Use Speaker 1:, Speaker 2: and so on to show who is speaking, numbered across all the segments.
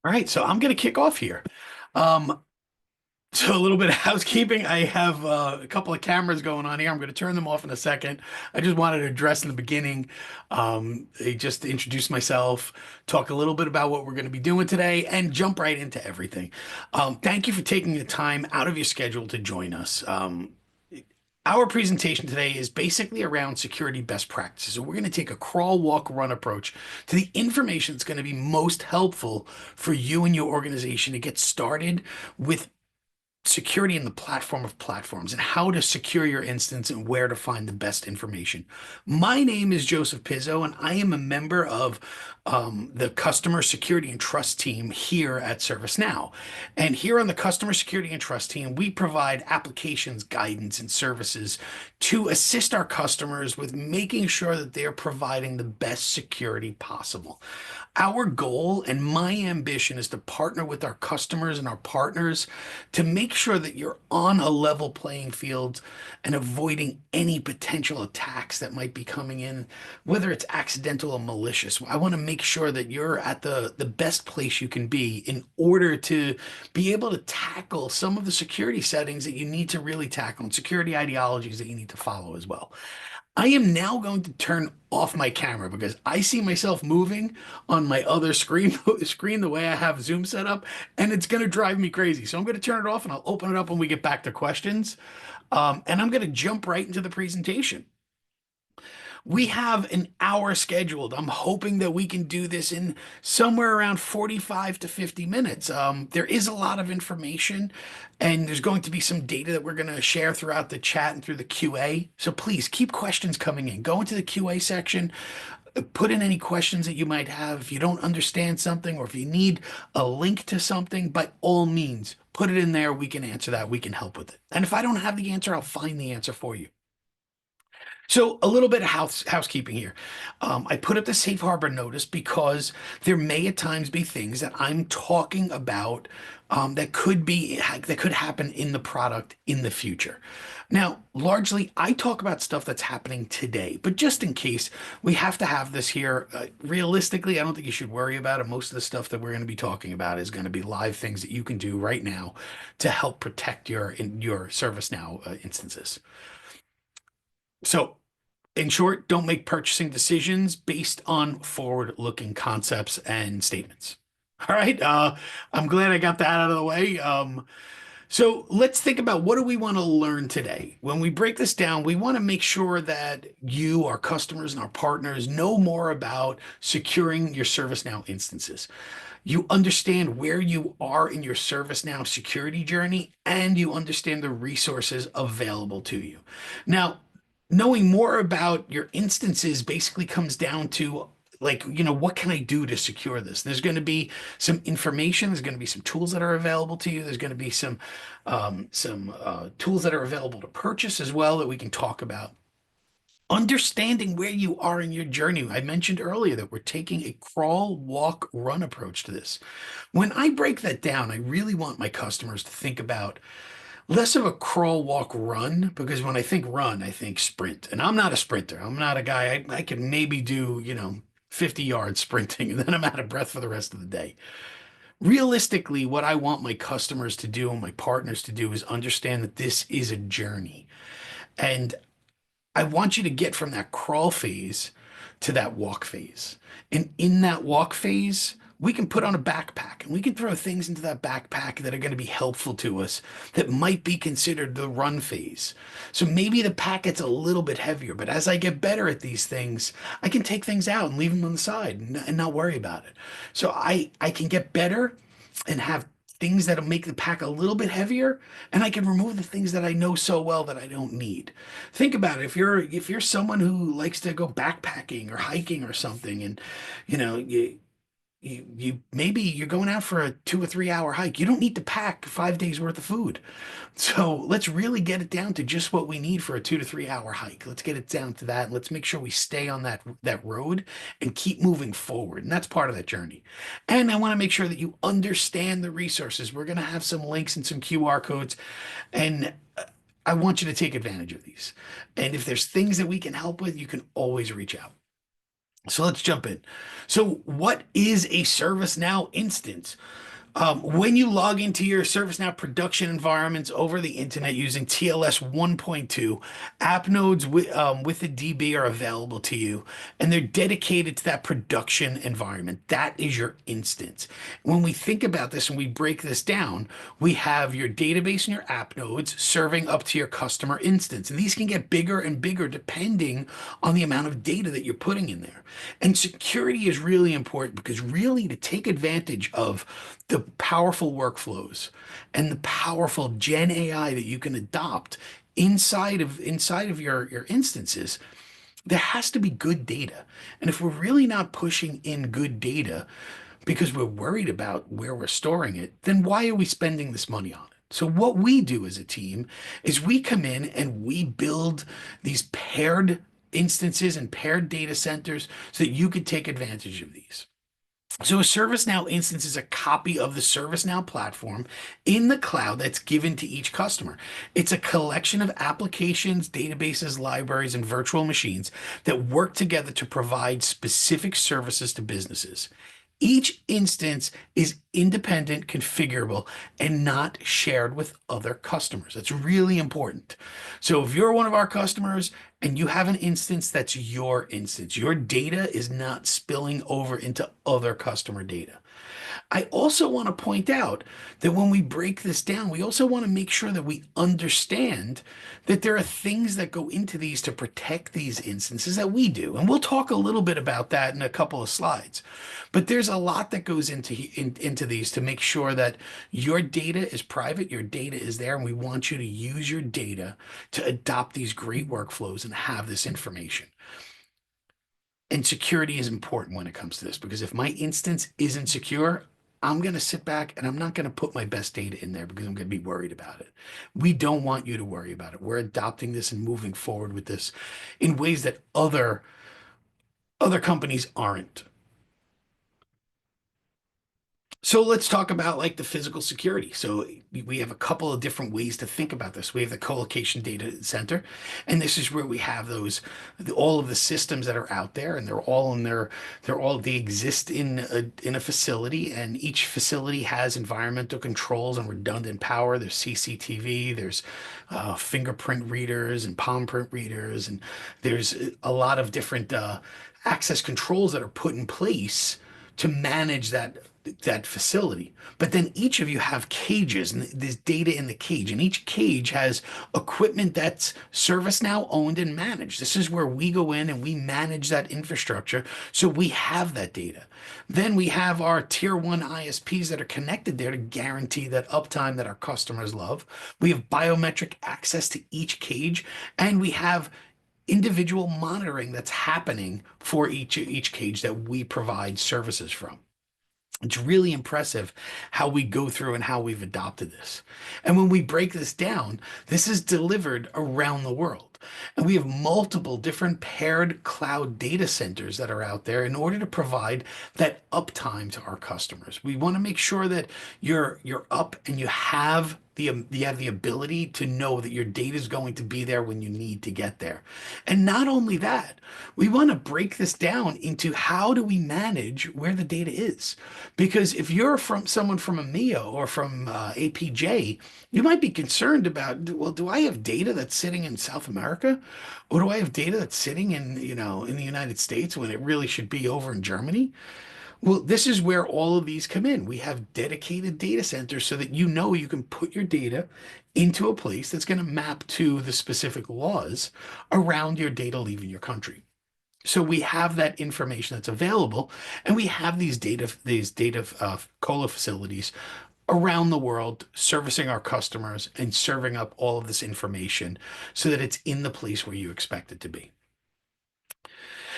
Speaker 1: All right, so I'm going to kick off here. Um, so a little bit of housekeeping. I have a couple of cameras going on here. I'm going to turn them off in a second. I just wanted to address in the beginning, just to introduce myself, talk a little bit about what we're going to be doing today, and jump right into everything. Thank you for taking the time out of your schedule to join us. Our presentation today is basically around security best practices. So we're going to take a crawl, walk, run approach to the information that's going to be most helpful for you and your organization to get started with security in the platform of platforms and how to secure your instance and where to find the best information. My name is Joseph Pizzo, and I am a member of the customer security and trust team here at ServiceNow. And here on the customer security and trust team, we provide applications, guidance, and services to assist our customers with making sure that they're providing the best security possible. Our goal and my ambition is to partner with our customers and our partners to make sure that you're on a level playing field and avoiding any potential attacks that might be coming in, whether it's accidental or malicious. I want to make sure that you're at the best place you can be in order to be able to tackle some of the security settings that you need to really tackle and security ideologies that you need to follow as well. I am now going to turn off my camera because I see myself moving on my other screen, screen the way I have Zoom set up, and it's going to drive me crazy. So I'm going to turn it off and I'll open it up when we get back to questions. And I'm going to jump right into the presentation. We have an hour scheduled. I'm hoping that we can do this in somewhere around 45 to 50 minutes. There is a lot of information, and there's going to be some data that we're going to share throughout the chat and through the QA. So please keep questions coming in. Go into the QA section, put in any questions that you might have. If you don't understand something or if you need a link to something, by all means, put it in there. We can answer that. We can help with it. And if I don't have the answer, I'll find the answer for you. So a little bit of housekeeping here. I put up the safe harbor notice because there may at times be things that I'm talking about that could happen in the product in the future. Now, largely, I talk about stuff that's happening today, but just in case, we have to have this here. Realistically, I don't think you should worry about it. Most of the stuff that we're going to be talking about is going to be live things that you can do right now to help protect your ServiceNow instances. So in short, don't make purchasing decisions based on forward-looking concepts and statements. All right. I'm glad I got that out of the way. So let's think about what do we want to learn today? When we break this down, we want to make sure that you, our customers, and our partners know more about securing your ServiceNow instances. You understand where you are in your ServiceNow security journey, and you understand the resources available to you. Now, knowing more about your instances basically comes down to what can I do to secure this? There's going to be some information. There's going to be some tools that are available to you. There's going to be some tools that are available to purchase as well that we can talk about. Understanding where you are in your journey. I mentioned earlier that we're taking a crawl, walk, run approach to this. When I break that down, I really want my customers to think about less of a crawl, walk, run, because when I think run, I think sprint. And I'm not a sprinter. I'm not a guy, I can maybe do, 50 yards sprinting and then I'm out of breath for the rest of the day. Realistically, what I want my customers to do and my partners to do is understand that this is a journey. And I want you to get from that crawl phase to that walk phase. And in that walk phase, we can put on a backpack and we can throw things into that backpack that are going to be helpful to us that might be considered the run phase. So maybe the pack gets a little bit heavier, but as I get better at these things, I can take things out and leave them on the side and not worry about it. So I can get better and have things that'll make the pack a little bit heavier, and I can remove the things that I know so well that I don't need. Think about it. If you're someone who likes to go backpacking or hiking or something, and you know you maybe you're going out for a 2 or 3 hour hike. You don't need to pack 5 days worth of food. So let's really get it down to just what we need for a 2 to 3 hour hike. Let's get it down to that. Let's make sure we stay on that road and keep moving forward. And that's part of that journey. And I want to make sure that you understand the resources. We're going to have some links and some QR codes, and I want you to take advantage of these. And if there's things that we can help with, you can always reach out. So let's jump in. So, what is a ServiceNow instance? When you log into your ServiceNow production environments over the internet using TLS 1.2, app nodes with the DB are available to you, and they're dedicated to that production environment. That is your instance. When we think about this and we break this down, we have your database and your app nodes serving up to your customer instance. And these can get bigger and bigger depending on the amount of data that you're putting in there. And security is really important because really to take advantage of the powerful workflows and the powerful Gen AI that you can adopt inside of your instances, there has to be good data. And if we're really not pushing in good data because we're worried about where we're storing it, then why are we spending this money on it? So what we do as a team is we come in and we build these paired instances and paired data centers so that you could take advantage of these. So a ServiceNow instance is a copy of the ServiceNow platform in the cloud that's given to each customer. It's a collection of applications, databases, libraries, and virtual machines that work together to provide specific services to businesses. Each instance is independent, configurable, and not shared with other customers. That's really important. So if you're one of our customers and you have an instance that's your instance, your data is not spilling over into other customer data. I also want to point out that when we break this down, we also want to make sure that we understand that there are things that go into these to protect these instances that we do. And we'll talk a little bit about that in a couple of slides. But there's a lot that goes into these to make sure that your data is private, your data is there, and we want you to use your data to adopt these great workflows and have this information. And security is important when it comes to this because if my instance isn't secure, I'm going to sit back and I'm not going to put my best data in there because I'm going to be worried about it. We don't want you to worry about it. We're adopting this and moving forward with this in ways that other companies aren't. So let's talk about like the physical security. So we have a couple of different ways to think about this. We have the co-location data center, and this is where we have all of the systems that are out there, and they exist in a facility, and each facility has environmental controls and redundant power. There's CCTV, there's fingerprint readers and palm print readers, and there's a lot of different access controls that are put in place to manage that facility. But then each of you have cages and there's data in the cage, and each cage has equipment that's ServiceNow owned and managed. This is where we go in and we manage that infrastructure so we have that data. Then we have our tier one ISPs that are connected there to guarantee that uptime that our customers love. We have biometric access to each cage, and we have individual monitoring that's happening for each cage that we provide services from. It's really impressive how we go through and how we've adopted this. And when we break this down, this is delivered around the world. And we have multiple different paired cloud data centers that are out there in order to provide that uptime to our customers. We want to make sure that you're up and you have the ability to know that your data is going to be there when you need to get there. And not only that, we want to break this down into how do we manage where the data is. Because if you're from someone from EMEA or from APJ, you might be concerned about, well, do I have data that's sitting in South America? Or do I have data that's sitting in the United States when it really should be over in Germany? Well, this is where all of these come in. We have dedicated data centers so that you know you can put your data into a place that's going to map to the specific laws around your data leaving your country. So we have that information that's available, and we have these data colo facilities around the world servicing our customers and serving up all of this information so that it's in the place where you expect it to be.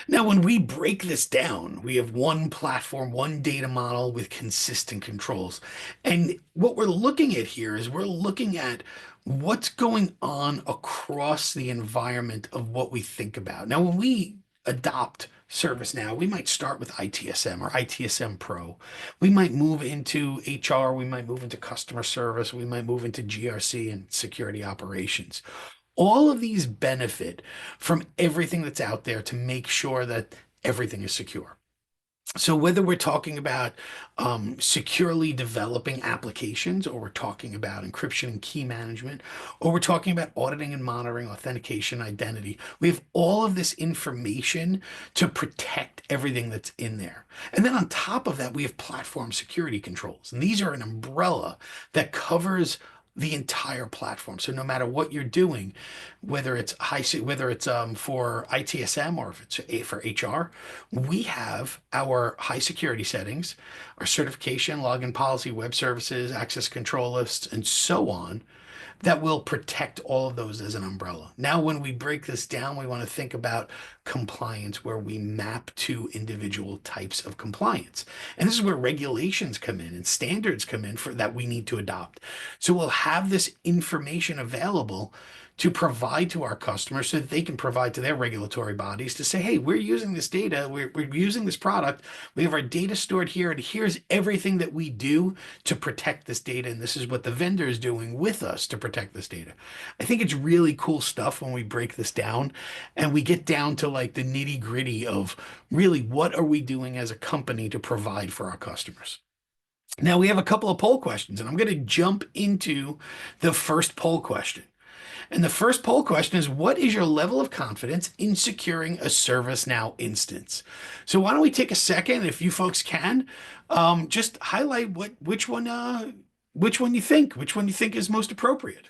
Speaker 1: Now, when we break this down, we have one platform, one data model with consistent controls. And what we're looking at here is we're looking at what's going on across the environment of what we think about. Now, when we adopt ServiceNow, we might start with ITSM or ITSM Pro. We might move into HR, we might move into customer service, we might move into GRC and security operations. All of these benefit from everything that's out there to make sure that everything is secure. So whether we're talking about securely developing applications, or we're talking about encryption and key management, or we're talking about auditing and monitoring, authentication, identity, we have all of this information to protect everything that's in there. And then on top of that, we have platform security controls. And these are an umbrella that covers the entire platform. So no matter what you're doing, whether it's for ITSM or if it's for HR, we have our high security settings, our certification, login policy, web services, access control lists, and so on, that will protect all of those as an umbrella. Now, when we break this down, we want to think about compliance where we map to individual types of compliance. And this is where regulations come in and standards come in for that we need to adopt. So we'll have this information available to provide to our customers so that they can provide to their regulatory bodies to say, hey, we're using this data, we're using this product, we have our data stored here, and here's everything that we do to protect this data, and this is what the vendor is doing with us to protect this data. I think it's really cool stuff when we break this down and we get down to like the nitty gritty of really what are we doing as a company to provide for our customers. Now we have a couple of poll questions, and I'm going to jump into the first poll question. And the first poll question is, what is your level of confidence in securing a ServiceNow instance? So why don't we take a second, if you folks can, just highlight which one which one you think is most appropriate.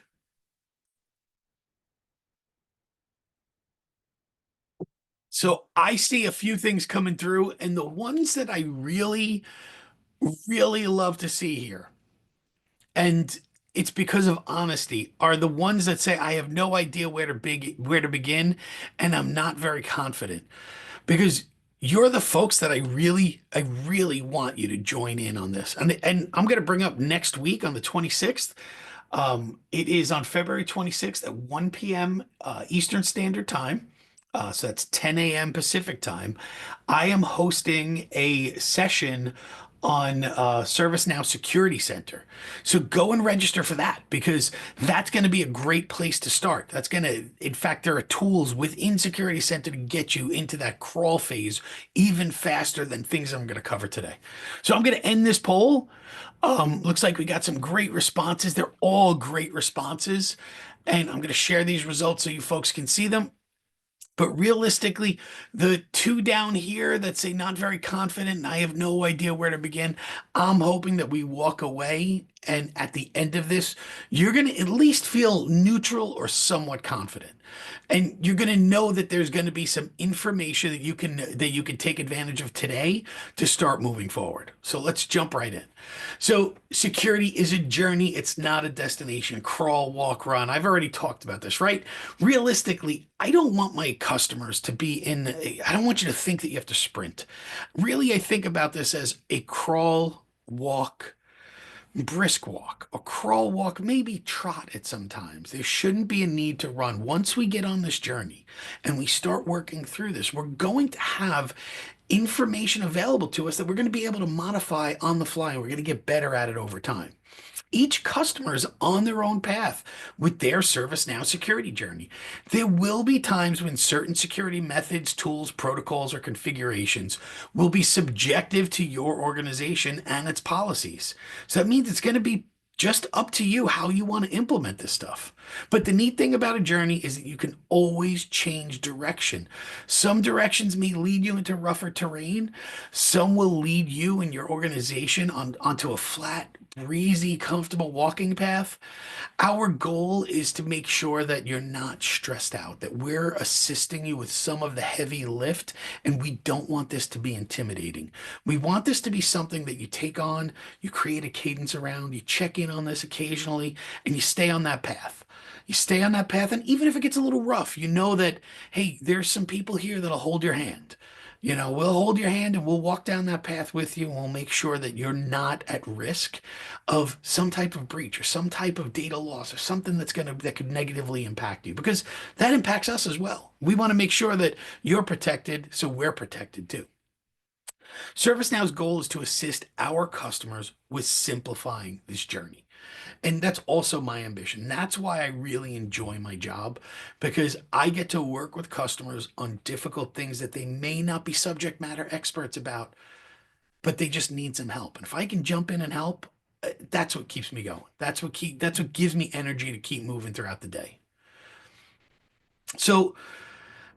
Speaker 1: So I see a few things coming through, and the ones that I really, really love to see here, and it's because of honesty, are the ones that say I have no idea where to begin, and I'm not very confident, because you're the folks that I really want you to join in on this. And I'm going to bring up next week on the 26th. It is on February 26th at 1 p.m. Eastern Standard Time. So that's 10 a.m. Pacific time. I am hosting a session on ServiceNow Security Center. So go and register for that, because that's going to be a great place to start. That's going to, in fact, there are tools within Security Center to get you into that crawl phase even faster than things I'm going to cover today. So I'm going to end this poll. Looks like we got some great responses. They're all great responses. And I'm going to share these results so you folks can see them. But realistically, the two down here that say not very confident and I have no idea where to begin, I'm hoping that we walk away and at the end of this, you're going to at least feel neutral or somewhat confident. And you're going to know that there's going to be some information that you can take advantage of today to start moving forward. So let's jump right in. So security is a journey. It's not a destination. Crawl, walk, run. I've already talked about this, right? Realistically, I don't want my customers to I don't want you to think that you have to sprint. Really, I think about this as a crawl, walk, brisk walk, a crawl walk, maybe trot it sometimes. There shouldn't be a need to run. Once we get on this journey and we start working through this, we're going to have information available to us that we're going to be able to modify on the fly, and we're going to get better at it over time. Each customer is on their own path with their ServiceNow security journey. There will be times when certain security methods, tools, protocols, or configurations will be subjective to your organization and its policies. So that means it's going to be just up to you how you want to implement this stuff. But the neat thing about a journey is that you can always change direction. Some directions may lead you into rougher terrain. Some will lead you and your organization onto a flat, breezy, comfortable walking path. Our goal is to make sure that you're not stressed out, that we're assisting you with some of the heavy lift, and we don't want this to be intimidating. We want this to be something that you take on, you create a cadence around, you check in on this occasionally, and you stay on that path. You stay on that path, and even if it gets a little rough, you know that, hey, there's some people here that'll hold your hand. We'll hold your hand and we'll walk down that path with you, and we'll make sure that you're not at risk of some type of breach or some type of data loss or something that could negatively impact you, because that impacts us as well. We want to make sure that you're protected, so we're protected too. ServiceNow's goal is to assist our customers with simplifying this journey. And that's also my ambition. That's why I really enjoy my job, because I get to work with customers on difficult things that they may not be subject matter experts about, but they just need some help. And if I can jump in and help, that's what keeps me going. That's what gives me energy to keep moving throughout the day. So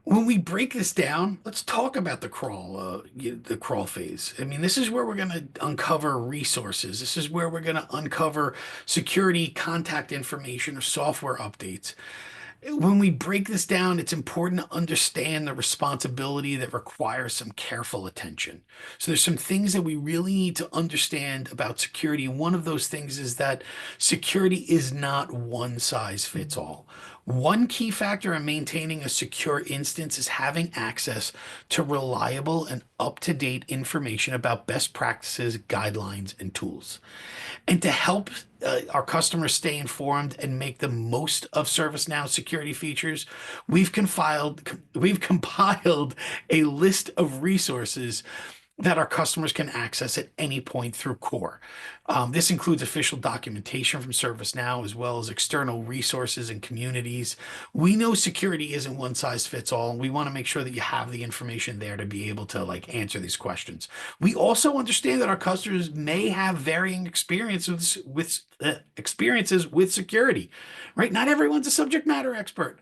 Speaker 1: when we break this down, let's talk about the crawl phase. I mean, this is where we're going to uncover resources. This is where we're going to uncover security, contact information, or software updates. When we break this down, it's important to understand the responsibility that requires some careful attention. So there's some things that we really need to understand about security. One of those things is that security is not one size fits all. One key factor in maintaining a secure instance is having access to reliable and up-to-date information about best practices, guidelines, and tools. And to help our customers stay informed and make the most of ServiceNow security features, we've compiled a list of resources that our customers can access at any point through Core. This includes official documentation from ServiceNow, as well as external resources and communities. We know security isn't one size fits all, and we want to make sure that you have the information there to be able to like answer these questions. We also understand that our customers may have varying experiences with security, right? Not everyone's a subject matter expert.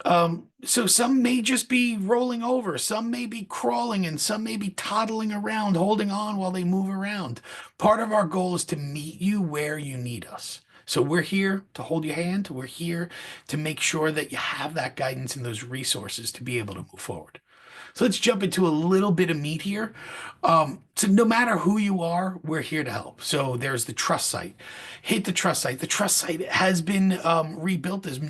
Speaker 1: So some may just be rolling over, some may be crawling, and some may be toddling around, holding on while they move around. Part of our goal is to meet you where you need us. So we're here to hold your hand. We're here to make sure that you have that guidance and those resources to be able to move forward. So let's jump into a little bit of meat here. So no matter who you are, we're here to help. So there's the trust site. Hit the trust site. The trust site has been rebuilt. There's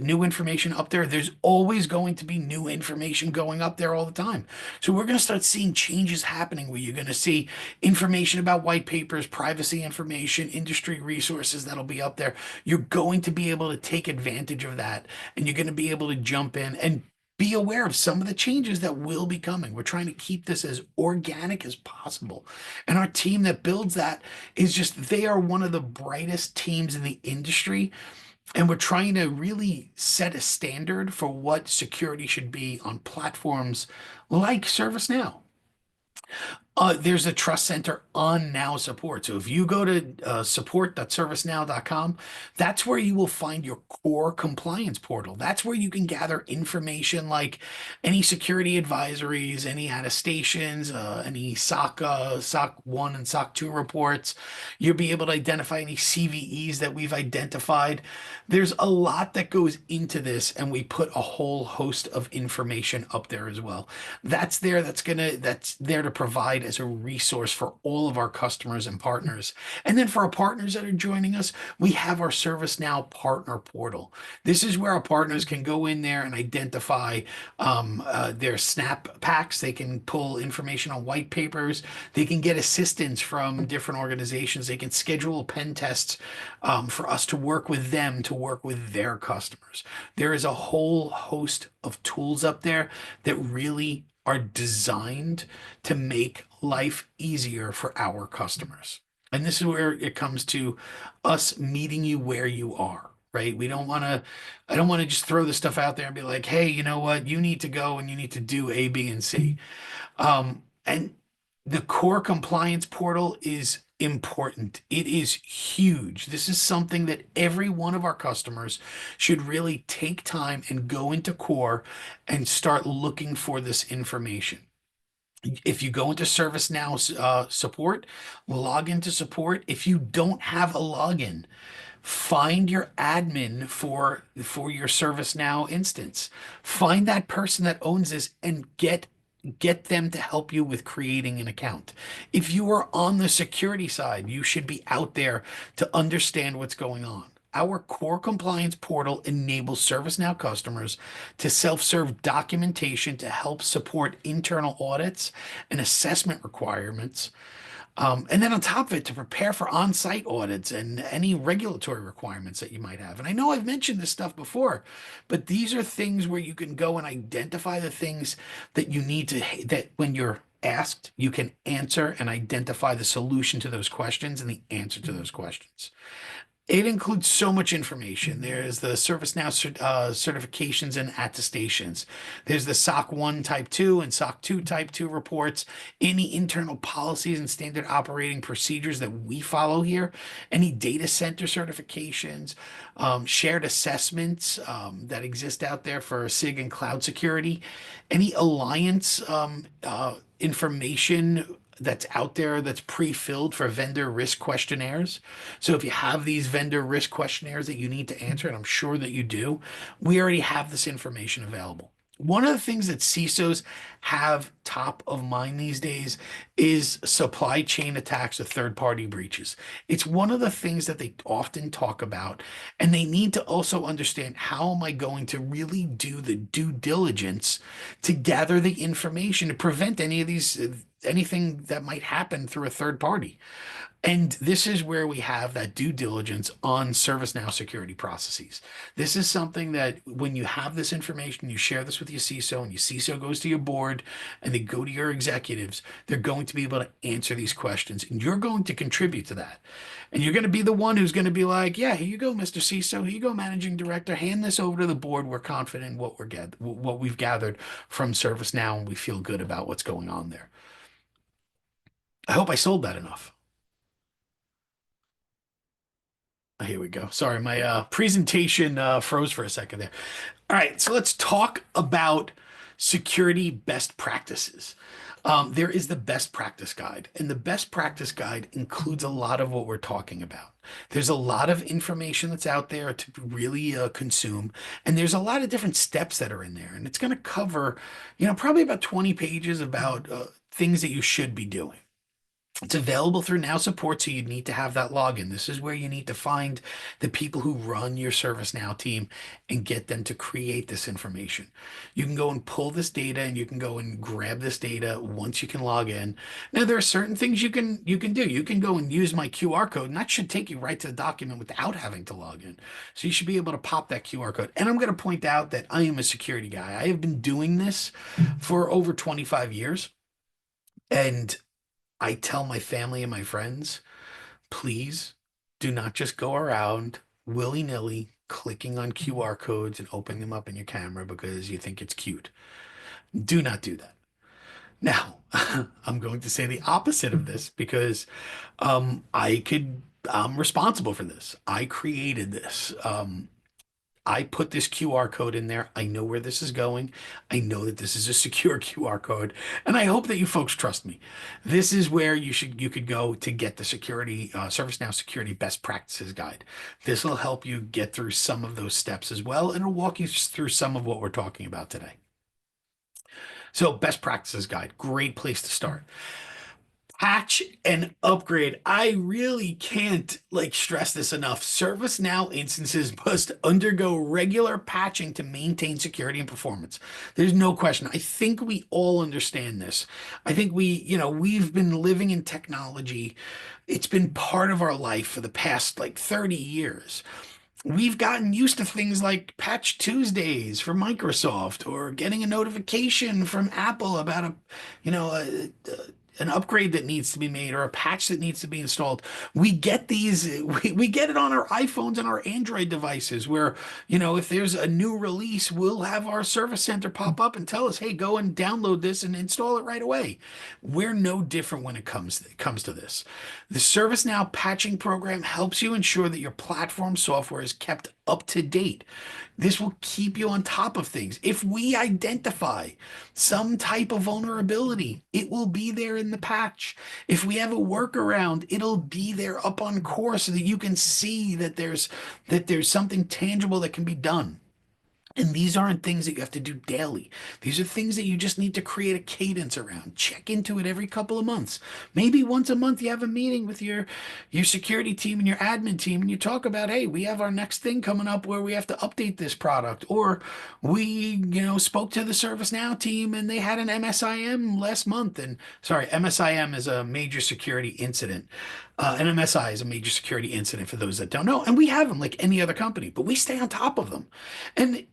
Speaker 1: new information up there. There's always going to be new information going up there all the time. So we're going to start seeing changes happening where you're going to see information about white papers, privacy information, industry resources that'll be up there. You're going to be able to take advantage of that, and you're going to be able to jump in and be aware of some of the changes that will be coming. We're trying to keep this as organic as possible. And our team that builds that is just, they are one of the brightest teams in the industry. And we're trying to really set a standard for what security should be on platforms like ServiceNow. There's a trust center on Now Support. So if you go to support.servicenow.com, that's where you will find your core compliance portal. That's where you can gather information like any security advisories, any attestations, any SOC 1 and SOC 2 reports. You'll be able to identify any CVEs that we've identified. There's a lot that goes into this, and we put a whole host of information up there as well. That's there to provide as a resource for all of our customers and partners. And then for our partners that are joining us, we have our ServiceNow partner portal. This is where our partners can go in there and identify their snap packs. They can pull information on white papers. They can get assistance from different organizations. They can schedule pen tests for us to work with them, to work with their customers. There is a whole host of tools up there that really are designed to make life easier for our customers. And this is where it comes to us meeting you where you are, right? I don't want to just throw this stuff out there and be like, hey, you know what? You need to go and you need to do A, B, and C. And the core compliance portal is important. It is huge. This is something that every one of our customers should really take time and go into core and start looking for this information. If you go into ServiceNow support, log into support. If you don't have a login, find your admin for your ServiceNow instance. Find that person that owns this and get them to help you with creating an account. If you are on the security side, you should be out there to understand what's going on. Our core compliance portal enables ServiceNow customers to self-serve documentation to help support internal audits and assessment requirements. And then on top of it, to prepare for on-site audits and any regulatory requirements that you might have. And I know I've mentioned this stuff before, but these are things where you can go and identify the things that you need to, that when you're asked, you can answer and identify the solution to those questions and the answer to those questions. It includes so much information. There's the ServiceNow certifications and attestations. There's the SOC 1 Type 2 and SOC 2 Type 2 reports, any internal policies and standard operating procedures that we follow here, any data center certifications, shared assessments that exist out there for SIG and cloud security, any alliance information that's out there that's pre-filled for vendor risk questionnaires. So if you have these vendor risk questionnaires that you need to answer, and I'm sure that you do, we already have this information available. One of the things that CISOs have top of mind these days is supply chain attacks or third-party breaches. It's one of the things that they often talk about, and they need to also understand, how am I going to really do the due diligence to gather the information to prevent any of these anything that might happen through a third party. And this is where we have that due diligence on ServiceNow security processes. This is something that when you have this information, you share this with your CISO, and your CISO goes to your board and they go to your executives, they're going to be able to answer these questions, and you're going to contribute to that. And you're going to be the one who's going to be like, yeah, here you go, Mr. CISO, here you go, Managing Director, hand this over to the board. We're confident in what we've gathered from ServiceNow, and we feel good about what's going on there. I hope I sold that enough. Here we go. Sorry, my presentation froze for a second there. All right, so let's talk about security best practices. There is the best practice guide, and the best practice guide includes a lot of what we're talking about. There's a lot of information that's out there to really consume, and there's a lot of different steps that are in there, and it's going to cover, probably about 20 pages about things that you should be doing. It's available through Now Support, so you need to have that login. This is where you need to find the people who run your ServiceNow team and get them to create this information. You can go and pull this data, and you can go and grab this data once you can log in. Now, there are certain things you can do. You can go and use my QR code, and that should take you right to the document without having to log in. So you should be able to pop that QR code. And I'm going to point out that I am a security guy. I have been doing this for over 25 years. And I tell my family and my friends, please do not just go around willy-nilly clicking on QR codes and opening them up in your camera because you think it's cute. Do not do that. Now, I'm going to say the opposite of this because I'm responsible for this. I created this. I put this QR code in there. I know where this is going. I know that this is a secure QR code, and I hope that you folks trust me. This is where you could go to get the security ServiceNow security best practices guide. This will help you get through some of those steps as well, and it'll walk you through some of what we're talking about today. So, best practices guide, great place to start. Patch and upgrade. I really can't stress this enough. ServiceNow instances must undergo regular patching to maintain security and performance. There's no question. I think we all understand this. I think we've been living in technology. It's been part of our life for the past 30 years. We've gotten used to things like Patch Tuesdays for Microsoft, or getting a notification from Apple about an upgrade that needs to be made or a patch that needs to be installed. We get we get it on our iPhones and our Android devices where, if there's a new release, we'll have our service center pop up and tell us, hey, go and download this and install it right away. We're no different when it comes to this. The ServiceNow patching program helps you ensure that your platform software is kept up to date. This will keep you on top of things. If we identify some type of vulnerability, it will be there in the patch. If we have a workaround, it'll be there up on core so that you can see that there's something tangible that can be done. And these aren't things that you have to do daily. These are things that you just need to create a cadence around. Check into it every couple of months. Maybe once a month you have a meeting with your security team and your admin team, and you talk about, hey, we have our next thing coming up where we have to update this product. Or we, spoke to the ServiceNow team and they had an MSIM last month. And sorry, MSIM is a major security incident. An MSI is a major security incident for those that don't know. And we have them like any other company, but we stay on top of them. And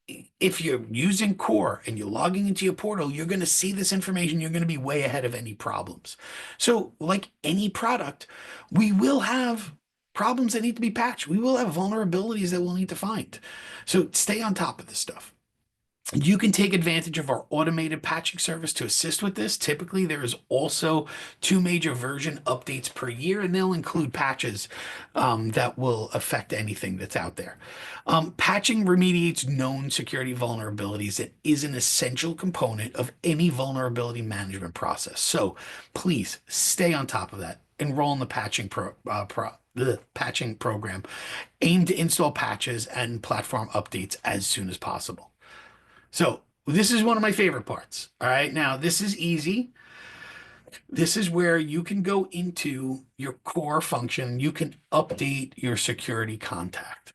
Speaker 1: if you're using Core and you're logging into your portal, you're going to see this information. You're going to be way ahead of any problems. So, like any product, we will have problems that need to be patched. We will have vulnerabilities that we'll need to find. So, stay on top of this stuff. You can take advantage of our automated patching service to assist with this. Typically, there is also two major version updates per year, and they'll include patches that will affect anything that's out there. Patching remediates known security vulnerabilities. It is an essential component of any vulnerability management process. So please stay on top of that. Enroll in the patching program. Aim to install patches and platform updates as soon as possible. So this is one of my favorite parts. All right. Now, this is easy. This is where you can go into your core function. You can update your security contact.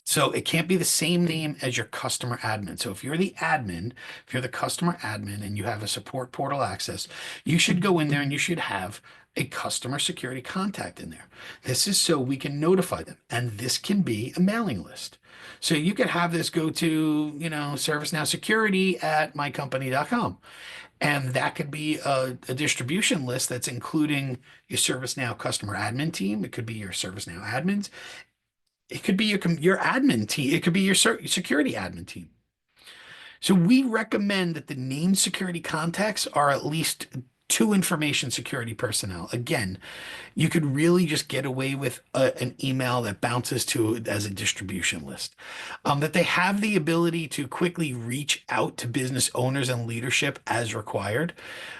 Speaker 1: So it can't be the same name as your customer admin. So if you're the admin, if you're the customer admin and you have a support portal access, you should go in there and you should have a customer security contact in there. This is so we can notify them. And this can be a mailing list. So you could have this go to, ServiceNow Security at mycompany.com. And that could be a distribution list that's including your ServiceNow customer admin team. It could be your ServiceNow admins. It could be your admin team. It could be your security admin team. So we recommend that the named security contacts are at least two information security personnel. Again, you could really just get away with an email that bounces to as a distribution list. That they have the ability to quickly reach out to business owners and leadership as required.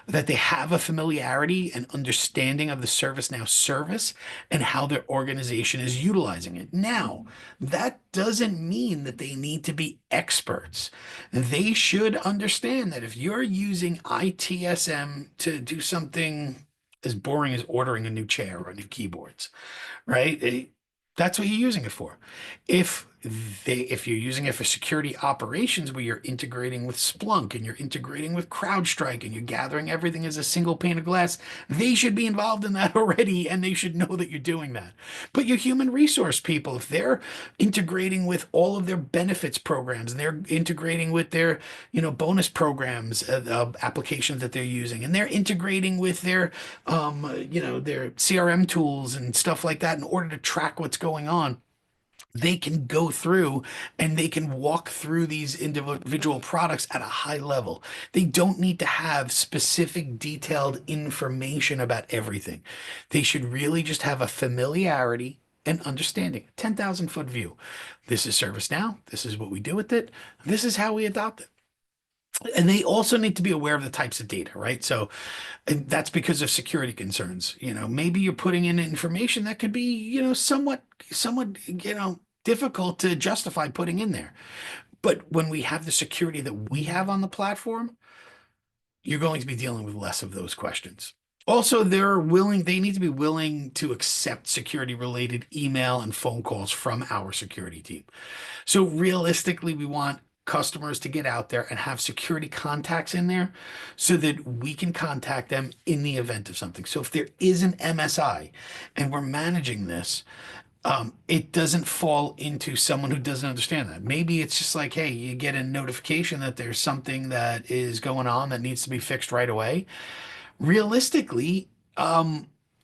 Speaker 1: That they have a familiarity and understanding of the ServiceNow service and how their organization is utilizing it. Now, that doesn't mean that they need to be experts. They should understand that if you're using ITSM to do something as boring as ordering a new chair or new keyboards, right? That's what you're using it for. If you're using it for security operations where you're integrating with Splunk and you're integrating with CrowdStrike and you're gathering everything as a single pane of glass, they should be involved in that already and they should know that you're doing that. But your human resource people, if they're integrating with all of their benefits programs and they're integrating with their, bonus programs, applications that they're using, and they're integrating with their, their CRM tools and stuff like that in order to track what's going on, they can go through and they can walk through these individual products at a high level. They don't need to have specific detailed information about everything. They should really just have a familiarity and understanding, 10,000-foot view. This is ServiceNow. This is what we do with it. This is how we adopt it. And they also need to be aware of the types of data, right? So that's because of security concerns. Maybe you're putting in information that could be, somewhat, difficult to justify putting in there. But when we have the security that we have on the platform, you're going to be dealing with less of those questions. Also, they need to be willing to accept security related email and phone calls from our security team. So realistically, we want customers to get out there and have security contacts in there so that we can contact them in the event of something. So if there is an MSI and we're managing this, it doesn't fall into someone who doesn't understand that. Maybe it's just like, hey, you get a notification that there's something that is going on that needs to be fixed right away. Realistically,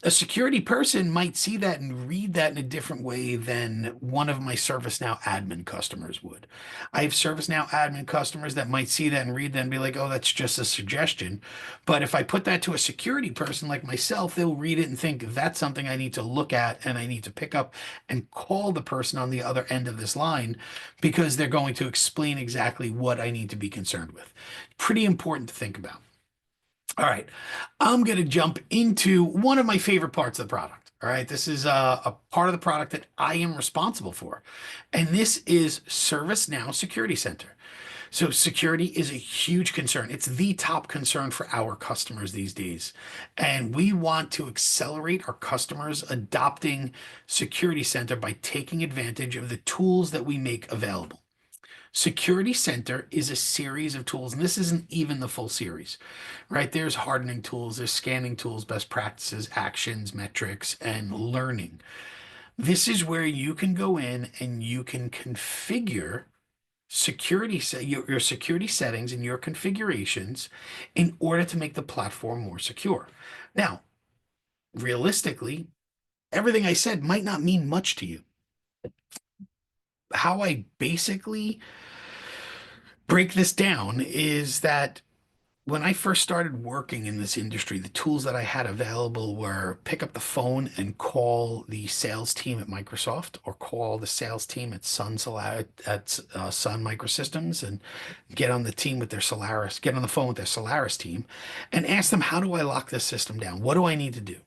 Speaker 1: a security person might see that and read that in a different way than one of my ServiceNow admin customers would. I have ServiceNow admin customers that might see that and read that and be like, oh, that's just a suggestion. But if I put that to a security person like myself, they'll read it and think that's something I need to look at and I need to pick up and call the person on the other end of this line because they're going to explain exactly what I need to be concerned with. Pretty important to think about. All right, I'm going to jump into one of my favorite parts of the product. All right, this is a part of the product that I am responsible for, and this is ServiceNow Security Center. So security is a huge concern. It's the top concern for our customers these days. And we want to accelerate our customers adopting Security Center by taking advantage of the tools that we make available. Security Center is a series of tools, and this isn't even the full series, right? There's hardening tools, there's scanning tools, best practices, actions, metrics, and learning. This is where you can go in and you can configure your security settings and your configurations in order to make the platform more secure. Now, realistically, everything I said might not mean much to you. How I basically break this down is that when I first started working in this industry, the tools that I had available were pick up the phone and call the sales team at Microsoft or call the sales team at Sun Microsystems and get on the team with their Solaris, get on the phone with their Solaris team and ask them, how do I lock this system down? What do I need to do?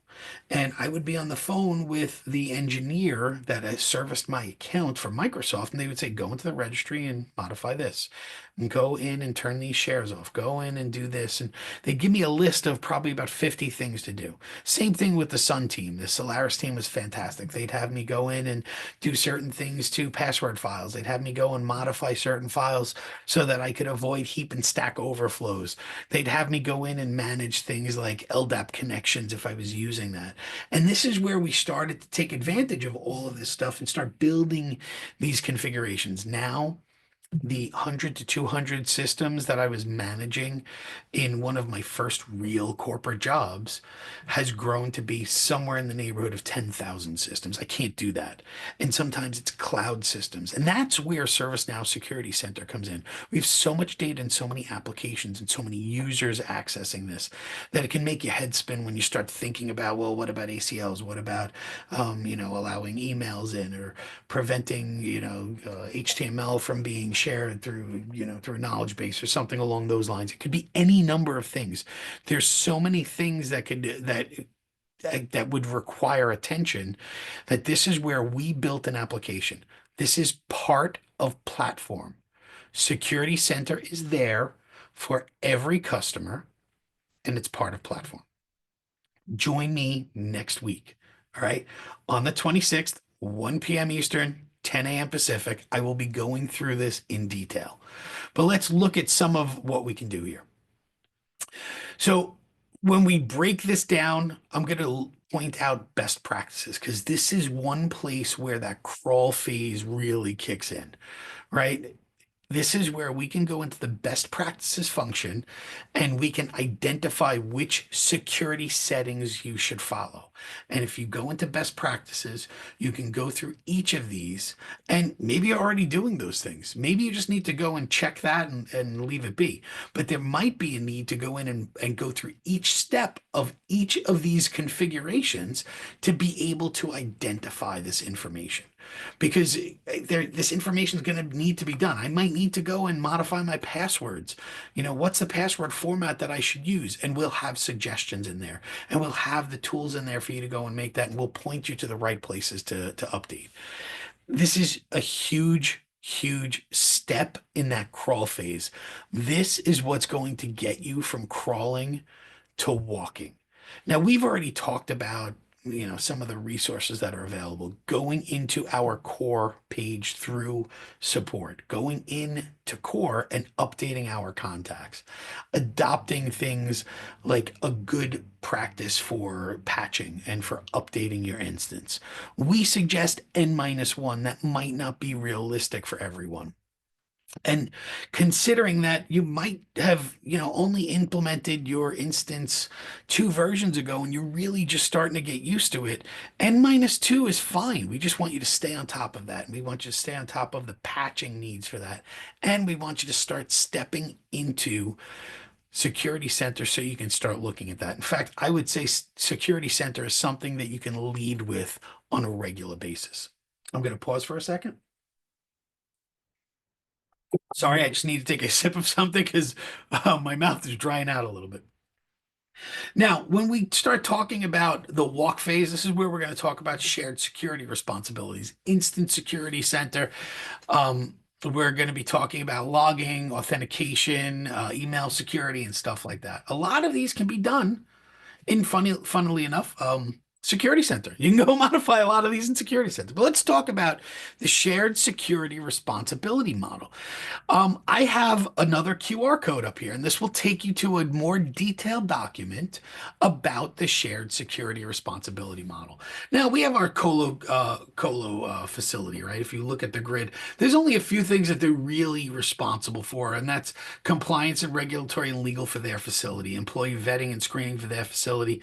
Speaker 1: And I would be on the phone with the engineer that has serviced my account for Microsoft, and they would say, go into the registry and modify this, and go in and turn these shares off, go in and do this. And they give me a list of probably about 50 things to do. Same thing with the Sun team. The Solaris team was fantastic. They'd have me go in and do certain things to password files. They'd have me go and modify certain files so that I could avoid heap and stack overflows. They'd have me go in and manage things like LDAP connections if I was using that. And this is where we started to take advantage of all of this stuff and start building these configurations. Now, the 100 to 200 systems that I was managing in one of my first real corporate jobs has grown to be somewhere in the neighborhood of 10,000 systems. I can't do that. And sometimes it's cloud systems. And that's where ServiceNow Security Center comes in. We have so much data and so many applications and so many users accessing this that it can make your head spin when you start thinking about, well, what about ACLs? What about, allowing emails in or preventing, HTML from being shared through, through a knowledge base or something along those lines. It could be any number of things. There's so many things that would require attention that this is where we built an application. This is part of platform. Security Center is there for every customer and it's part of platform. Join me next week. All right. On the 26th, 1 p.m. Eastern, 10 a.m. Pacific, I will be going through this in detail. But let's look at some of what we can do here. So when we break this down, I'm going to point out best practices because this is one place where that crawl phase really kicks in, right? This is where we can go into the best practices function and we can identify which security settings you should follow. And if you go into best practices, you can go through each of these and maybe you're already doing those things. Maybe you just need to go and check that and leave it be. But there might be a need to go in and go through each step of each of these configurations to be able to identify this information because this information is going to need to be done. I might need to go and modify my passwords. What's the password format that I should use? And we'll have suggestions in there and we'll have the tools in there for you to go and make that. And we'll point you to the right places to update. This is a huge, huge step in that crawl phase. This is what's going to get you from crawling to walking. Now, we've already talked about some of the resources that are available, going into our core page through support, going into core and updating our contacts, adopting things like a good practice for patching and for updating your instance. We suggest N-1. That might not be realistic for everyone. And considering that you might have, only implemented your instance 2 versions ago and you're really just starting to get used to it, N-2 is fine. We just want you to stay on top of that. And we want you to stay on top of the patching needs for that. And we want you to start stepping into Security Center so you can start looking at that. In fact, I would say Security Center is something that you can lead with on a regular basis. I'm going to pause for a second. Sorry, I just need to take a sip of something because my mouth is drying out a little bit. Now, when we start talking about the walk phase, this is where we're going to talk about shared security responsibilities, Instant Security Center. We're going to be talking about logging, authentication, email security, and stuff like that. A lot of these can be done funnily enough, Security Center. You can go modify a lot of these in Security Center. But let's talk about the shared security responsibility model. I have another QR code up here, and this will take you to a more detailed document about the shared security responsibility model. Now, we have our colo facility, right? If you look at the grid, there's only a few things that they're really responsible for, and that's compliance and regulatory and legal for their facility, employee vetting and screening for their facility,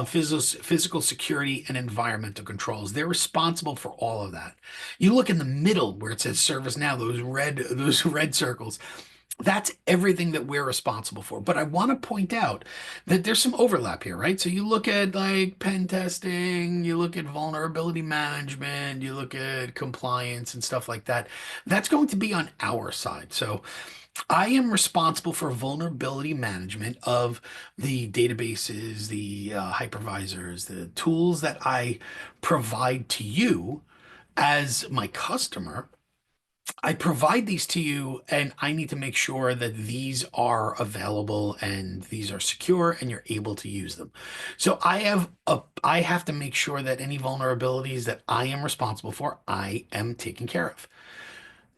Speaker 1: physical security and environmental controls. They're responsible for all of that. You look in the middle where it says ServiceNow, those red circles. That's everything that we're responsible for. But I want to point out that there's some overlap here, right? So you look at like pen testing, you look at vulnerability management, you look at compliance and stuff like that. That's going to be on our side. So I am responsible for vulnerability management of the databases, the hypervisors, the tools that I provide to you as my customer. I provide these to you, and I need to make sure that these are available and these are secure and you're able to use them. So I have to make sure that any vulnerabilities that I am responsible for, I am taking care of.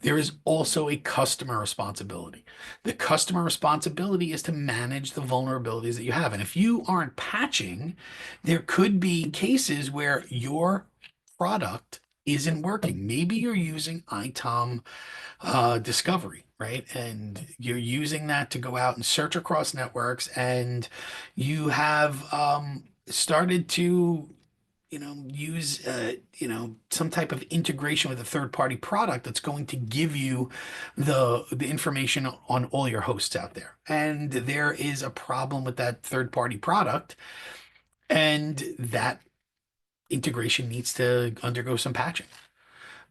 Speaker 1: There is also a customer responsibility. The customer responsibility is to manage the vulnerabilities that you have. And if you aren't patching, there could be cases where your product isn't working. Maybe you're using ITOM discovery, right? And you're using that to go out and search across networks, and you have started to use some type of integration with a third party product that's going to give you the information on all your hosts out there. And there is a problem with that third party product, and that integration needs to undergo some patching.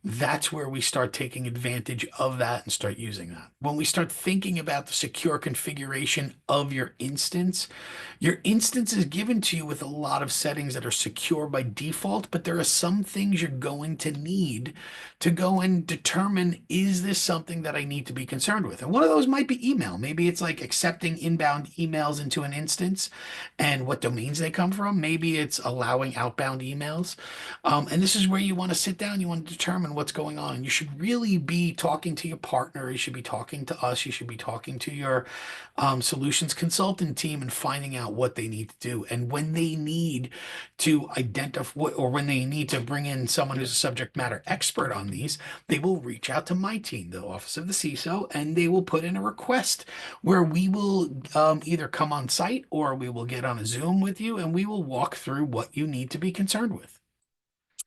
Speaker 1: That's where we start taking advantage of that and start using that. When we start thinking about the secure configuration of your instance is given to you with a lot of settings that are secure by default, but there are some things you're going to need to go and determine, is this something that I need to be concerned with? And one of those might be email. Maybe it's like accepting inbound emails into an instance and what domains they come from. Maybe it's allowing outbound emails. And this is where you want to sit down, you want to determine what's going on. And you should really be talking to your partner. You should be talking to us. You should be talking to your solutions consultant team and finding out what they need to do. And when they need to identify or when they need to bring in someone who's a subject matter expert on these, they will reach out to my team, the Office of the CISO, and they will put in a request where we will either come on site or we will get on a Zoom with you and we will walk through what you need to be concerned with.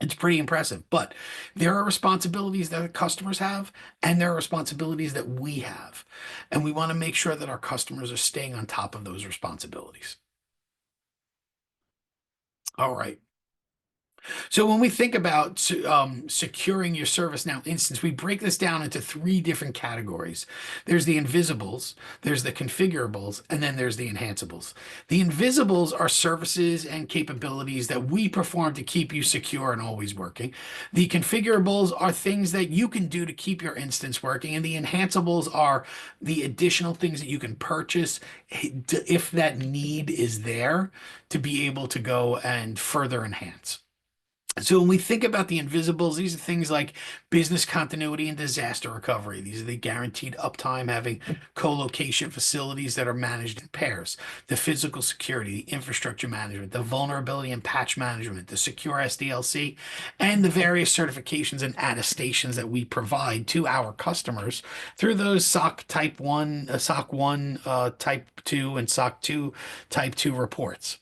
Speaker 1: It's pretty impressive, but there are responsibilities that the customers have, and there are responsibilities that we have. And we want to make sure that our customers are staying on top of those responsibilities. All right. So when we think about securing your ServiceNow instance, we break this down into three different categories. There's the invisibles, there's the configurables, and then there's the enhanceables. The invisibles are services and capabilities that we perform to keep you secure and always working. The configurables are things that you can do to keep your instance working, and the enhanceables are the additional things that you can purchase if that need is there to be able to go and further enhance. So when we think about the invisibles, these are things like business continuity and disaster recovery. These are the guaranteed uptime, having co-location facilities that are managed in pairs, the physical security, the infrastructure management, the vulnerability and patch management, the secure SDLC, and the various certifications and attestations that we provide to our customers through those SOC Type 1, SOC 1 Type 2, and SOC 2 Type 2 reports.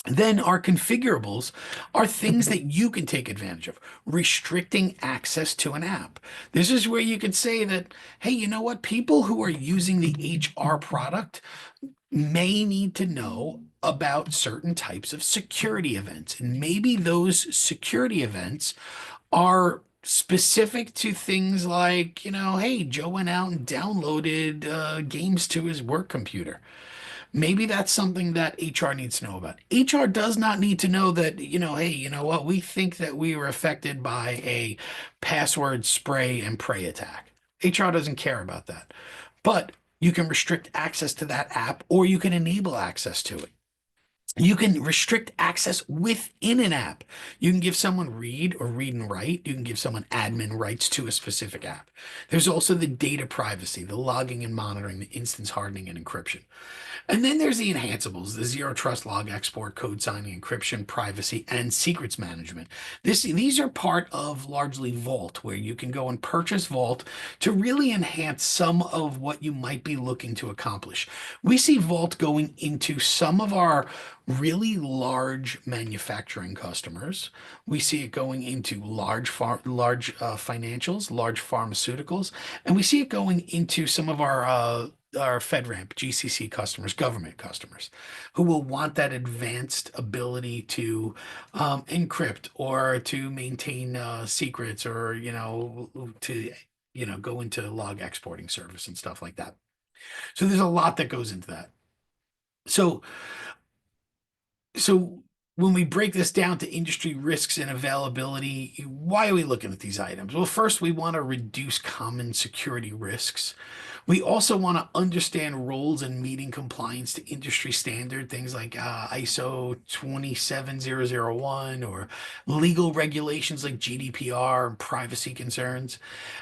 Speaker 1: Then our configurables are things that you can take advantage of, restricting access to an app. This is where you can say that, hey, you know what? People who are using the HR product may need to know about certain types of security events. And maybe those security events are specific to things like, hey, Joe went out and downloaded games to his work computer. Maybe that's something that HR needs to know about. HR does not need to know that, hey, you know what? We think that we were affected by a password spray and pray attack. HR doesn't care about that. But you can restrict access to that app or you can enable access to it. You can restrict access within an app. You can give someone read or read and write. You can give someone admin rights to a specific app. There's also the data privacy, the logging and monitoring, the instance hardening and encryption. And then there's the enhanceables, the zero trust log export, code signing, encryption, privacy, and secrets management. These are part of largely Vault, where you can go and purchase Vault to really enhance some of what you might be looking to accomplish. We see Vault going into some of our really large manufacturing customers. We see it going into large financials, large pharmaceuticals, and we see it going into some of our FedRAMP, GCC customers, government customers, who will want that advanced ability to encrypt or to maintain secrets or, to, go into log exporting service and stuff like that. So there's a lot that goes into that. So, so when we break this down to industry risks and availability, why are we looking at these items? Well, first, we want to reduce common security risks. We also want to understand roles and meeting compliance to industry standard, things like ISO 27001 or legal regulations like GDPR and privacy concerns.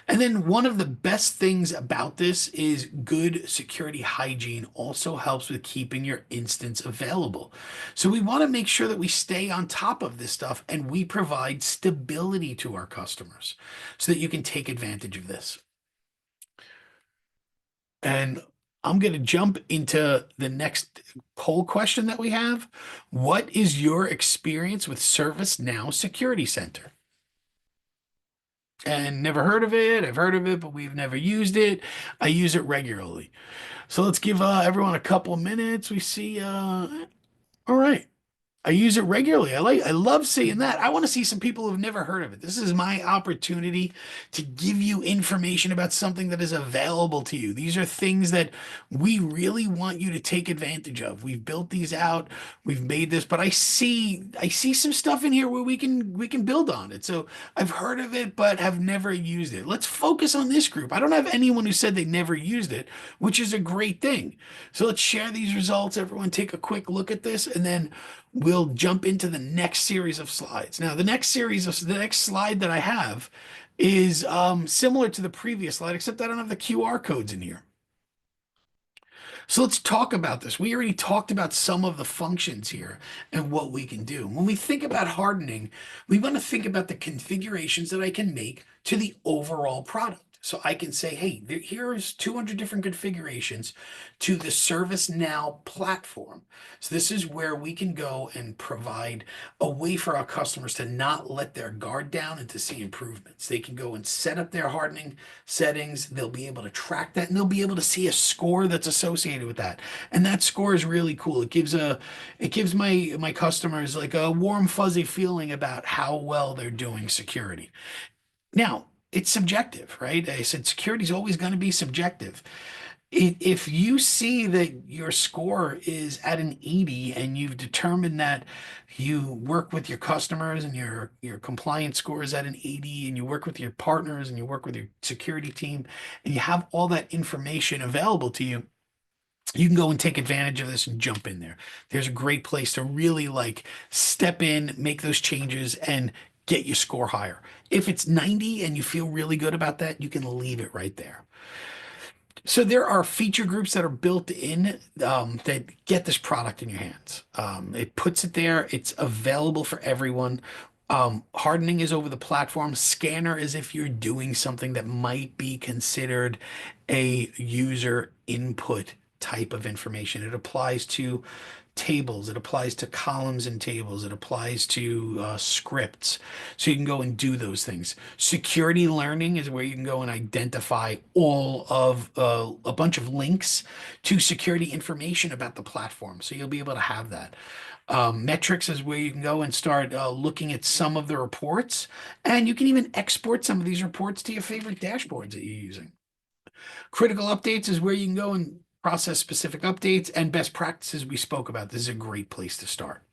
Speaker 1: And then one of the best things about this is good security hygiene also helps with keeping your instance available. So we want to make sure that we stay on top of this stuff and we provide stability to our customers so that you can take advantage of this. And I'm going to jump into the next poll question that we have. What is your experience with ServiceNow Security Center? And never heard of it. I've heard of it, but we've never used it. I use it regularly. So let's give everyone a couple of minutes. We see, all right. I use it regularly. I love seeing that. I want to see some people who've never heard of it. This is my opportunity to give you information about something that is available to you. These are things that we really want you to take advantage of. We've built these out. We've made this, but I see some stuff in here where we can build on it. So I've heard of it, but have never used it. Let's focus on this group. I don't have anyone who said they never used it, which is a great thing. So let's share these results. Everyone take a quick look at this, and then we'll jump into the next series of slides. Now, the next slide that I have is similar to the previous slide, except I don't have the QR codes in here. So let's talk about this. We already talked about some of the functions here and what we can do. When we think about hardening, we want to think about the configurations that I can make to the overall product. So I can say, hey, here's 200 different configurations to the ServiceNow platform. So this is where we can go and provide a way for our customers to not let their guard down and to see improvements. They can go and set up their hardening settings. They'll be able to track that and they'll be able to see a score that's associated with that. And that score is really cool. It gives my customers like a warm, fuzzy feeling about how well they're doing security. Now, it's subjective, right? I said security is always going to be subjective. If you see that your score is at an 80 and you've determined that you work with your customers and your compliance score is at an 80 and you work with your partners and you work with your security team and you have all that information available to you, you can go and take advantage of this and jump in there. There's a great place to really like step in, make those changes, and get your score higher. If it's 90 and you feel really good about that, you can leave it right there. So there are feature groups that are built in that get this product in your hands. It puts it there. It's available for everyone. Hardening is over the platform. Scanner is if you're doing something that might be considered a user input type of information. It applies to tables, it applies to columns and tables, it applies to scripts. So you can go and do those things. Security learning is where you can go and identify all of a bunch of links to security information about the platform. So you'll be able to have that. Metrics is where you can go and start looking at some of the reports, and you can even export some of these reports to your favorite dashboards that you're using. Critical updates is where you can go and process specific updates, and best practices we spoke about. This is a great place to start.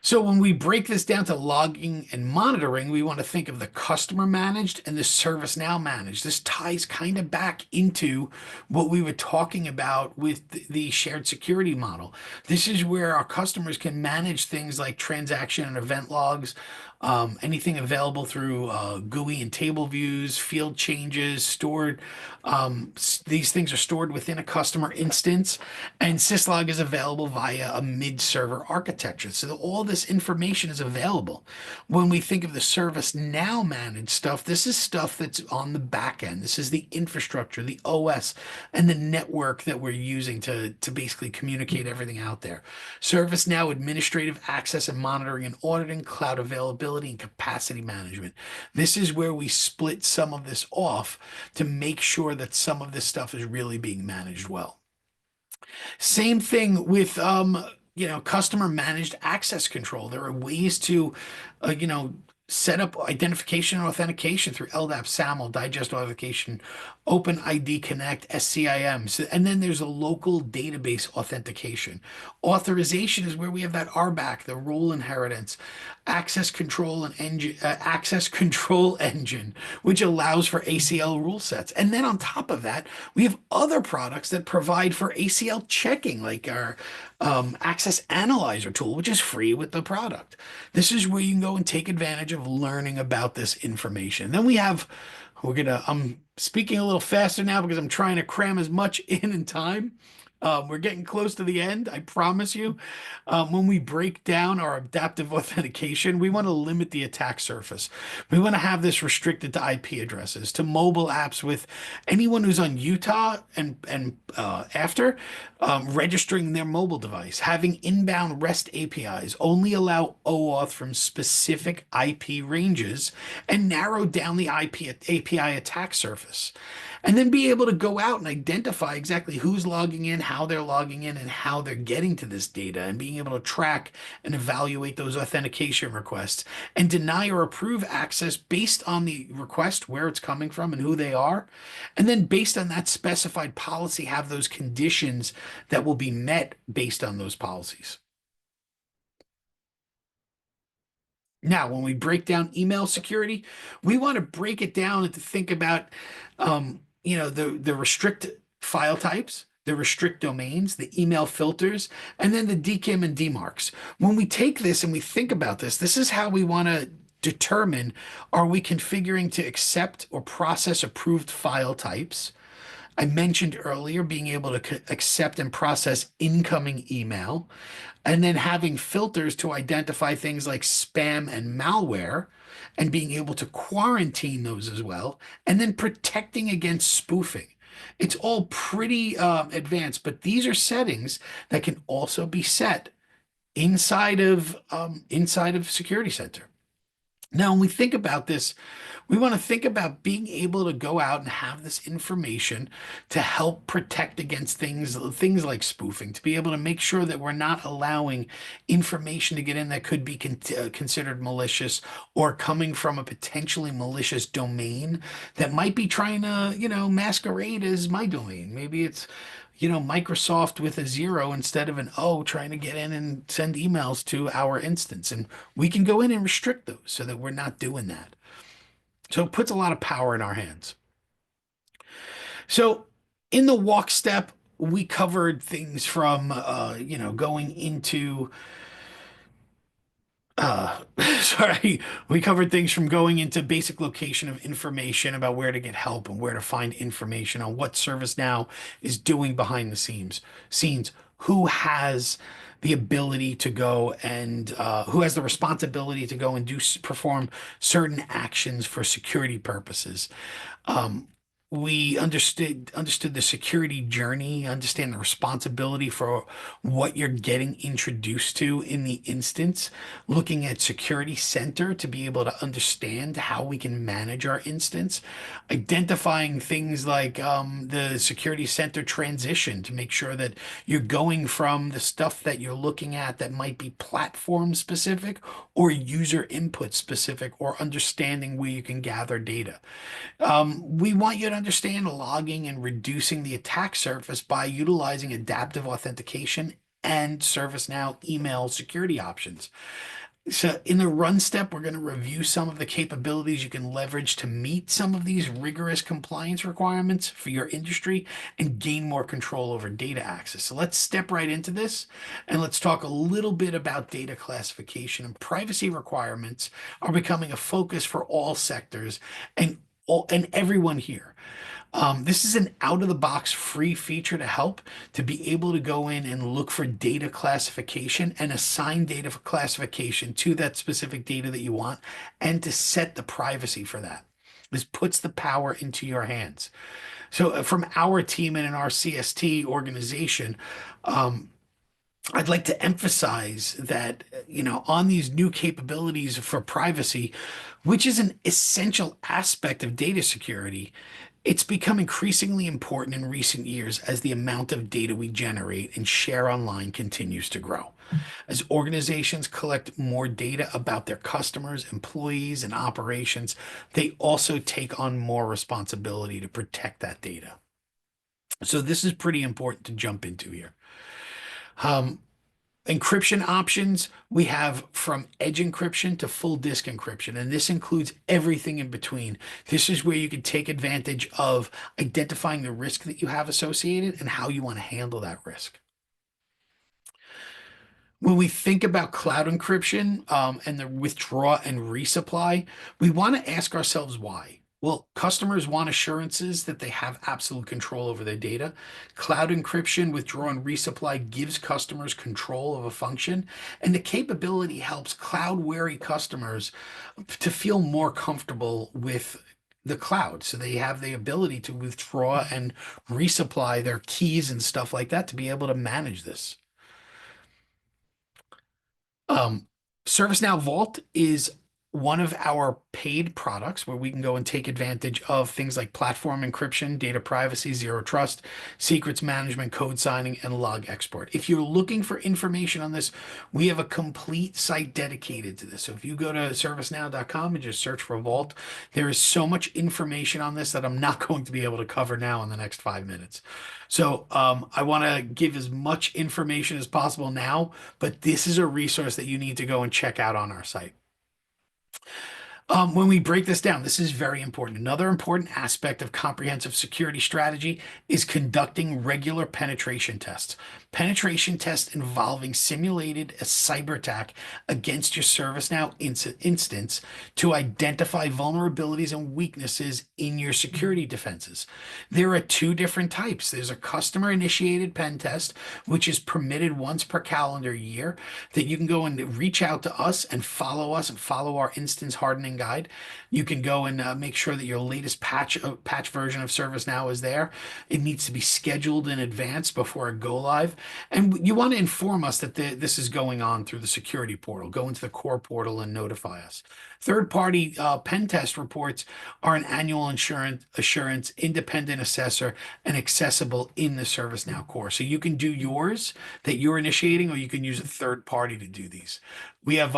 Speaker 1: So when we break this down to logging and monitoring, we want to think of the customer managed and the ServiceNow managed. This ties kind of back into what we were talking about with the shared security model. This is where our customers can manage things like transaction and event logs, anything available through GUI and table views, field changes, stored. These things are stored within a customer instance, and syslog is available via a mid-server architecture. So all this information is available. When we think of the ServiceNow managed stuff, this is stuff that's on the back end. This is the infrastructure, the OS, and the network that we're using to basically communicate everything out there. ServiceNow administrative access and monitoring and auditing, cloud availability, and capacity management. This is where we split some of this off to make sure that some of this stuff is really being managed well. Same thing with customer managed access control. There are ways to set up identification and authentication through LDAP, SAML, Digest Authentication, OpenID Connect, SCIM. And then there's a local database authentication. Authorization is where we have that RBAC, the role inheritance, access control engine, which allows for ACL rule sets. And then on top of that, we have other products that provide for ACL checking, like our Access Analyzer tool, which is free with the product. This is where you can go and take advantage of learning about this information. Then I'm speaking a little faster now because I'm trying to cram as much in time. We're getting close to the end, I promise you. When we break down our adaptive authentication, we want to limit the attack surface. We want to have this restricted to IP addresses, to mobile apps with anyone who's on Utah and after registering their mobile device. Having inbound REST APIs only allow OAuth from specific IP ranges and narrow down the API attack surface. And then be able to go out and identify exactly who's logging in, how they're logging in, and how they're getting to this data, and being able to track and evaluate those authentication requests and deny or approve access based on the request, where it's coming from and who they are. And then based on that specified policy, have those conditions that will be met based on those policies. Now, when we break down email security, we want to break it down and to think about, the restrict file types, the restrict domains, the email filters, and then the DKIM and DMARCs. When we take this and we think about this, this is how we want to determine, are we configuring to accept or process approved file types? I mentioned earlier being able to accept and process incoming email, and then having filters to identify things like spam and malware, and being able to quarantine those as well, and then protecting against spoofing. It's all pretty advanced, but these are settings that can also be set inside of Security Center. Now, when we think about this, we want to think about being able to go out and have this information to help protect against things like spoofing, to be able to make sure that we're not allowing information to get in that could be considered malicious or coming from a potentially malicious domain that might be trying to, masquerade as my domain. Maybe it's Microsoft with a zero instead of an O, trying to get in and send emails to our instance. And we can go in and restrict those so that we're not doing that. So it puts a lot of power in our hands. So in the walk step, we covered things from, going into uh, sorry, we covered things from going into basic location of information about where to get help and where to find information on what ServiceNow is doing behind the scenes, who has the ability to go and who has the responsibility to go and perform certain actions for security purposes. We understood the security journey, understand the responsibility for what you're getting introduced to in the instance, looking at Security Center to be able to understand how we can manage our instance, identifying things like the Security Center transition to make sure that you're going from the stuff that you're looking at that might be platform specific or user input specific, or understanding where you can gather data. We want you to understand logging and reducing the attack surface by utilizing adaptive authentication and ServiceNow email security options. So in the run step, we're going to review some of the capabilities you can leverage to meet some of these rigorous compliance requirements for your industry and gain more control over data access. So let's step right into this and let's talk a little bit about data classification and privacy requirements are becoming a focus for all sectors and everyone here. This is an out-of-the-box free feature to help to be able to go in and look for data classification and assign data for classification to that specific data that you want and to set the privacy for that. This puts the power into your hands. So from our team and in our CST organization, I'd like to emphasize that, on these new capabilities for privacy, which is an essential aspect of data security, it's become increasingly important in recent years as the amount of data we generate and share online continues to grow. As organizations collect more data about their customers, employees, and operations, they also take on more responsibility to protect that data. So this is pretty important to jump into here. Um, Encryption options, we have from edge encryption to full disk encryption, and this includes everything in between. This is where you can take advantage of identifying the risk that you have associated and how you want to handle that risk. When we think about cloud encryption and the withdraw and resupply, we want to ask ourselves why. Well, customers want assurances that they have absolute control over their data. Cloud encryption, withdraw, and resupply gives customers control of a function, and the capability helps cloud-wary customers to feel more comfortable with the cloud. So they have the ability to withdraw and resupply their keys and stuff like that to be able to manage this. Um, ServiceNow Vault is one of our paid products where we can go and take advantage of things like platform encryption, data privacy, zero trust, secrets management, code signing, and log export. If you're looking for information on this, we have a complete site dedicated to this. So if you go to servicenow.com and just search for Vault, there is so much information on this that I'm not going to be able to cover now in the next 5 minutes. So I want to give as much information as possible now, but this is a resource that you need to go and check out on our site. When we break this down, this is very important. Another important aspect of comprehensive security strategy is conducting regular penetration tests. Penetration tests involving simulated a cyber attack against your ServiceNow instance to identify vulnerabilities and weaknesses in your security defenses. There are two different types. There's a customer-initiated pen test, which is permitted once per calendar year, that you can go and reach out to us and follow our instance hardening guide. You can go and make sure that your latest patch version of ServiceNow is there. It needs to be scheduled in advance before a go live. And you want to inform us that this is going on through the security portal. Go into the core portal and notify us. Third-party pen test reports are an annual assurance, independent assessor, and accessible in the ServiceNow core. So you can do yours that you're initiating, or you can use a third party to do these. We have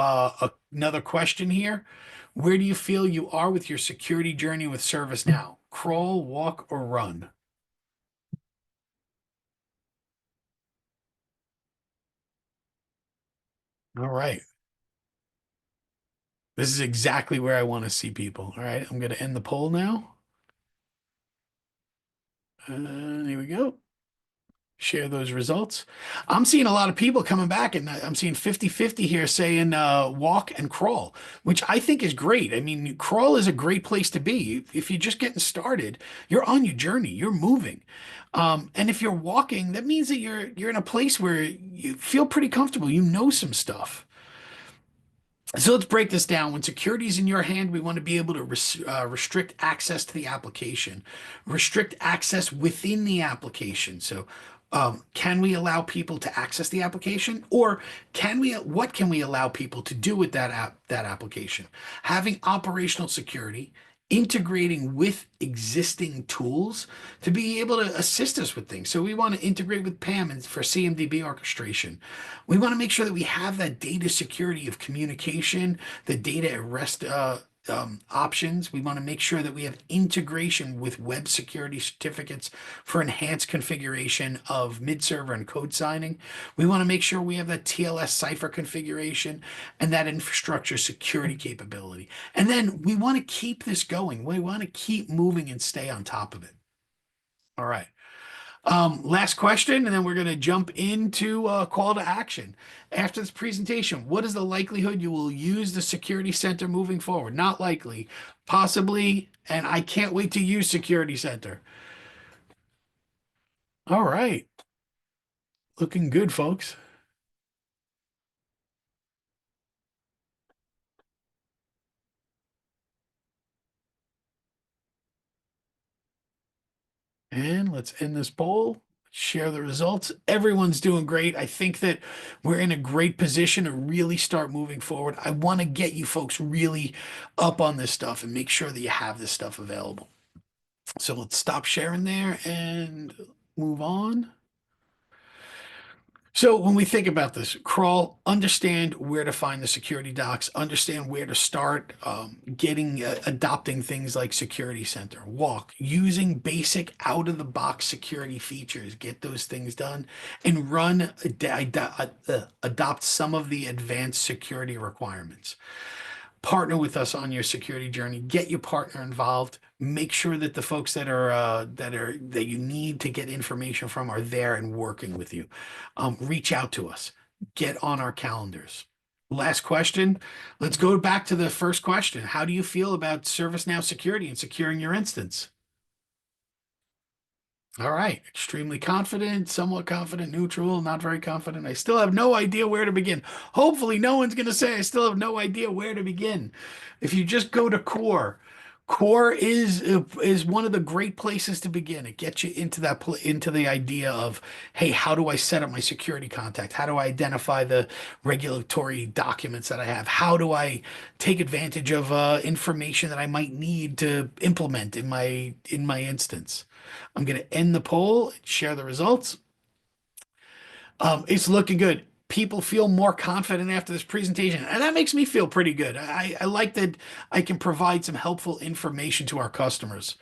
Speaker 1: another question here. Where do you feel you are with your security journey with ServiceNow? Crawl, walk, or run? All right. This is exactly where I want to see people. All right. I'm going to end the poll now. Here we go. Share those results. I'm seeing a lot of people coming back, and I'm seeing 50-50 here saying walk and crawl, which I think is great. I mean, crawl is a great place to be. If you're just getting started, you're on your journey, you're moving. And if you're walking, that means that you're in a place where you feel pretty comfortable. You know some stuff. So let's break this down. When security is in your hand, we want to be able to restrict access to the application, restrict access within the application. So, can we allow people to access the application, or what can we allow people to do with that application? Having operational security, integrating with existing tools to be able to assist us with things. So we want to integrate with PAM and for CMDB orchestration. We want to make sure that we have that data security of communication, the data at rest options. We want to make sure that we have integration with web security certificates for enhanced configuration of mid-server and code signing. We want to make sure we have that TLS cipher configuration and that infrastructure security capability. And then we want to keep this going. We want to keep moving and stay on top of it. All right. Last question, and then we're going to jump into call to action. After this presentation, what is the likelihood you will use the Security Center moving forward? Not likely, possibly, and I can't wait to use Security Center. All right, looking good, folks. And let's end this poll. Share the results. Everyone's doing great. I think that we're in a great position to really start moving forward. I want to get you folks really up on this stuff and make sure that you have this stuff available. So let's stop sharing there and move on. So when we think about this, crawl, understand where to find the security docs, understand where to start getting adopting things like Security Center, walk, using basic out-of-the-box security features, get those things done, and adopt some of the advanced security requirements. Partner with us on your security journey. Get your partner involved. Make sure that the folks that you need to get information from are there and working with you. Reach out to us. Get on our calendars. Last question. Let's go back to the first question. How do you feel about ServiceNow security and securing your instance? All right, extremely confident, somewhat confident, neutral, not very confident. I still have no idea where to begin. Hopefully, no one's going to say I still have no idea where to begin. If you just go to core, core is one of the great places to begin. It gets you into into the idea of, hey, how do I set up my security contact? How do I identify the regulatory documents that I have? How do I take advantage of information that I might need to implement in my instance? I'm going to end the poll, share the results. It's looking good. People feel more confident after this presentation, and that makes me feel pretty good. I like that I can provide some helpful information to our customers.